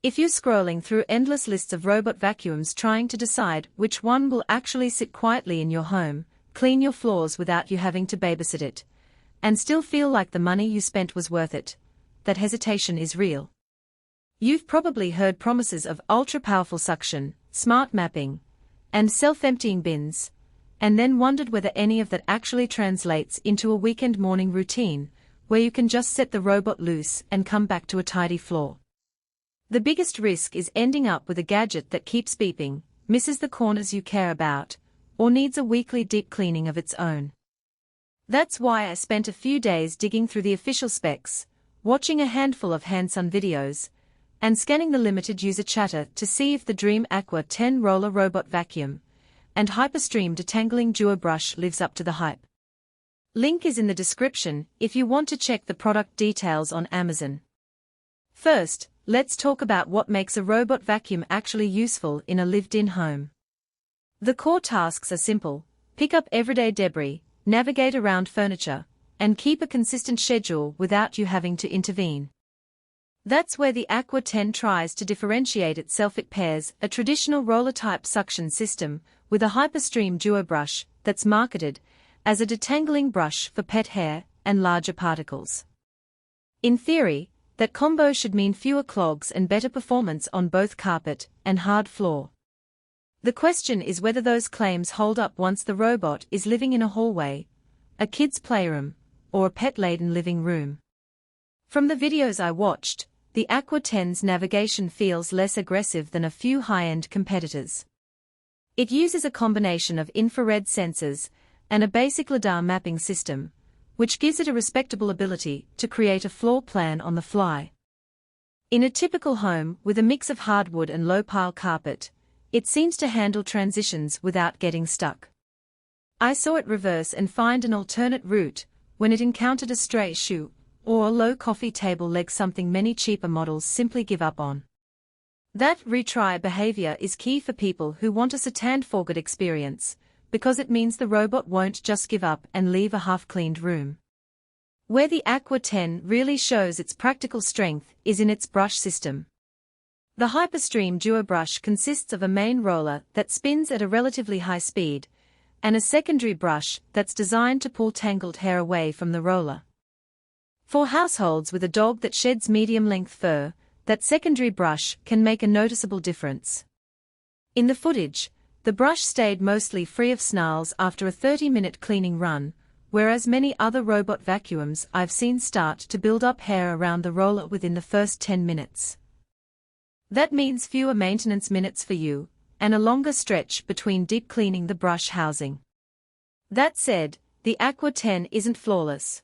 If you're scrolling through endless lists of robot vacuums trying to decide which one will actually sit quietly in your home, clean your floors without you having to babysit it, and still feel like the money you spent was worth it, that hesitation is real. You've probably heard promises of ultra-powerful suction, smart mapping, and self-emptying bins, and then wondered whether any of that actually translates into a weekend morning routine, where you can just set the robot loose and come back to a tidy floor. The biggest risk is ending up with a gadget that keeps beeping, misses the corners you care about, or needs a weekly deep cleaning of its own. That's why I spent a few days digging through the official specs, watching a handful of hands-on videos, and scanning the limited user chatter to see if the dreame Aqua10 roller robot vacuum and HyperStream Detangling DuoBrush lives up to the hype. Link is in the description if you want to check the product details on Amazon. First, let's talk about what makes a robot vacuum actually useful in a lived-in home. The core tasks are simple: pick up everyday debris, navigate around furniture, and keep a consistent schedule without you having to intervene. That's where the Aqua10 tries to differentiate itself. It pairs a traditional roller-type suction system with a HyperStream DuoBrush that's marketed as a detangling brush for pet hair and larger particles. In theory, that combo should mean fewer clogs and better performance on both carpet and hard floor. The question is whether those claims hold up once the robot is living in a hallway, a kid's playroom, or a pet-laden living room. From the videos I watched, the Aqua10's navigation feels less aggressive than a few high-end competitors. It uses a combination of infrared sensors and a basic LiDAR mapping system, which gives it a respectable ability to create a floor plan on the fly. In a typical home with a mix of hardwood and low-pile carpet, it seems to handle transitions without getting stuck. I saw it reverse and find an alternate route when it encountered a stray shoe or a low coffee table leg, something many cheaper models simply give up on. That retry behavior is key for people who want a sand-forget experience, because it means the robot won't just give up and leave a half-cleaned room. Where the Aqua10 really shows its practical strength is in its brush system. The HyperStream DuoBrush consists of a main roller that spins at a relatively high speed, and a secondary brush that's designed to pull tangled hair away from the roller. For households with a dog that sheds medium-length fur, that secondary brush can make a noticeable difference. In the footage, the brush stayed mostly free of snarls after a 30-minute cleaning run, whereas many other robot vacuums I've seen start to build up hair around the roller within the first 10 minutes. That means fewer maintenance minutes for you, and a longer stretch between deep cleaning the brush housing. That said, the Aqua10 isn't flawless.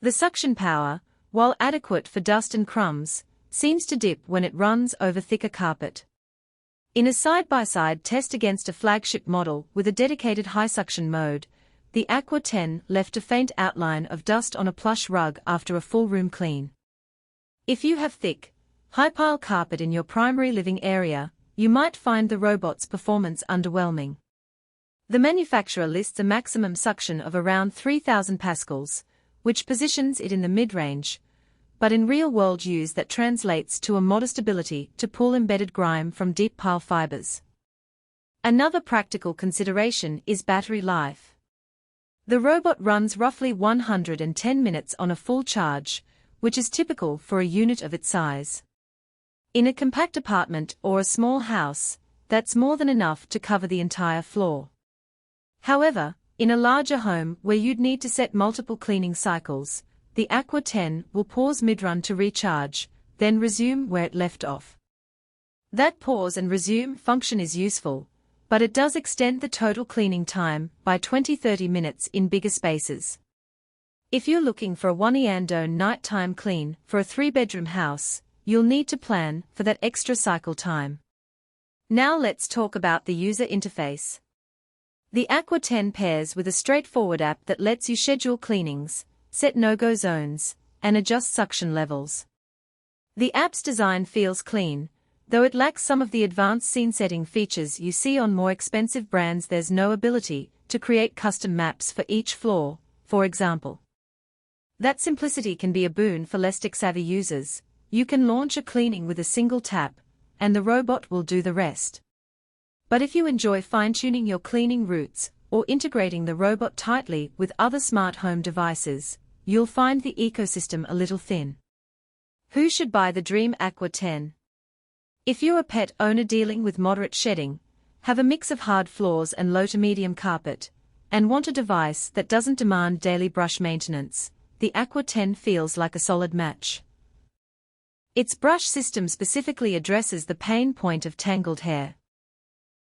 The suction power, while adequate for dust and crumbs, seems to dip when it runs over thicker carpet. In a side-by-side test against a flagship model with a dedicated high-suction mode, the Aqua10 left a faint outline of dust on a plush rug after a full room clean. If you have thick, high-pile carpet in your primary living area, you might find the robot's performance underwhelming. The manufacturer lists a maximum suction of around 3,000 pascals, which positions it in the mid-range, but in real-world use that translates to a modest ability to pull embedded grime from deep pile fibers. Another practical consideration is battery life. The robot runs roughly 110 minutes on a full charge, which is typical for a unit of its size. In a compact apartment or a small house, that's more than enough to cover the entire floor. However, in a larger home where you'd need to set multiple cleaning cycles, the Aqua10 will pause mid-run to recharge, then resume where it left off. That pause and resume function is useful, but it does extend the total cleaning time by 20–30 minutes in bigger spaces. If you're looking for a one-and-done nighttime clean for a 3-bedroom house, you'll need to plan for that extra cycle time. Now let's talk about the user interface. The Aqua10 pairs with a straightforward app that lets you schedule cleanings, set no-go zones, and adjust suction levels. The app's design feels clean, though it lacks some of the advanced scene setting features you see on more expensive brands. There's no ability to create custom maps for each floor, for example. That simplicity can be a boon for less tech-savvy users, You can launch a cleaning with a single tap, and the robot will do the rest. But if you enjoy fine-tuning your cleaning routes, or integrating the robot tightly with other smart home devices, you'll find the ecosystem a little thin. Who should buy the dreame Aqua10? If you're a pet owner dealing with moderate shedding, have a mix of hard floors and low to medium carpet, and want a device that doesn't demand daily brush maintenance, the Aqua10 feels like a solid match. Its brush system specifically addresses the pain point of tangled hair,